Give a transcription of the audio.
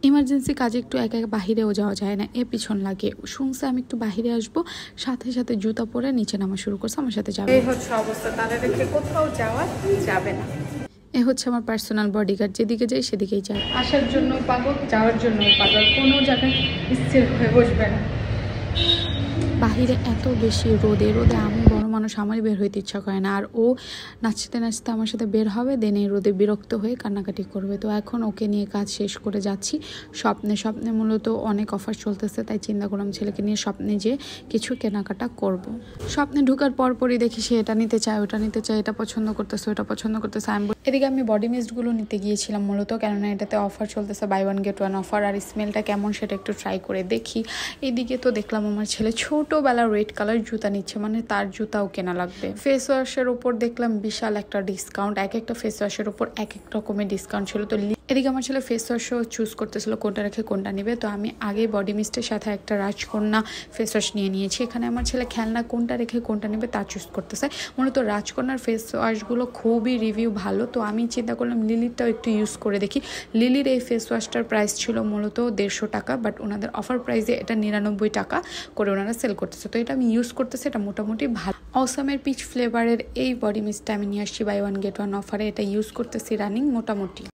Emergency কাজে একটু একা একা বাহিরেও যাওয়া যায় না, পিছন লাগে। শুনছে আমি একটু বাহিরে আসবো, সাথে সাথে জুতা পরে নিচে নামা শুরু করছে। আমার সাথে যাবে, এই হচ্ছে অবস্থা। তারা রেখে কোথাও যাওয়া যাবে না। এ হচ্ছে আমার পার্সোনাল বডিগার্ড, যেদিকে যাই সেদিকেই যায়। আসার জন্য পাগল, যাওয়ার জন্য পাগল, কোনো জায়গায় স্থির হয়ে বসবে না। বাহিরে এত বেশি রোদে আমি বড় মানুষ, আমারই বের হইতে ইচ্ছা করে না। আর ও নাচতে নাচতে আমার সাথে বের হবে, দেন এই রোদে বিরক্ত হয়ে কান্নাকাটি করবে। তো এখন ওকে নিয়ে কাজ শেষ করে যাচ্ছি। স্বপ্নে মূলত অনেক অফার চলতেছে, তাই চিন্তা করলাম ছেলেকে নিয়ে স্বপ্নে যে কিছু কেনাকাটা করব। স্বপ্নে ঢুকার পরপরই দেখি সে এটা নিতে চায়, ওটা নিতে চায়, এটা পছন্দ করতেছে, ওটা পছন্দ করতেছে। এদিকে আমি বডি মিস্টগুলো নিতে গিয়েছিলাম মূলত, কেননা এটাতে অফার চলতেছে, buy one get one offer. আর স্মেলটা কেমন সেটা একটু ট্রাই করে দেখি। এদিকে তো দেখলাম আমার ছেলে ছোটবেলা রেড কালার জুতা নিচ্ছে, মানে তার জুতাও কেনা লাগবে। ফেস ওয়াশের ওপর দেখলাম বিশাল একটা ডিসকাউন্ট, এক একটা ফেস ওয়াশের ওপর এক এক রকমের ডিসকাউন্ট ছিল। তো এদিকে আমার ছেলে ফেস ওয়াশও চুজ করতেছিল কোনটা রেখে কোনটা নিবে। তো আমি আগে বডি মিস্টের সাথে একটা রাজকন্যা ফেস ওয়াশ নিয়ে নিয়েছি। এখানে আমার ছেলে খেলনা কোনটা রেখে কোনটা নিবে তা চুজ করতেছে। মূলত রাজকন্যার ফেস ওয়াশগুলো খুবই রিভিউ ভালো, তো আমি চিন্তা করলাম লিলিরটাও একটু ইউজ করে দেখি। লিলির এই ফেস ওয়াশটার প্রাইস ছিল মূলত 150 টাকা, বাট ওনাদের অফার প্রাইসে এটা 99 টাকা করে ওনারা সেল করতেছে। তো এটা আমি ইউজ করতেছি, এটা মোটামুটি ভালো। অসামের পিচ ফ্লেভারের এই বডি মিস্টটা আমি নিয়ে আসছি বাই ওয়ান গেট ওয়ান অফারে। এটা ইউজ করতেছি রানিং মোটামুটি।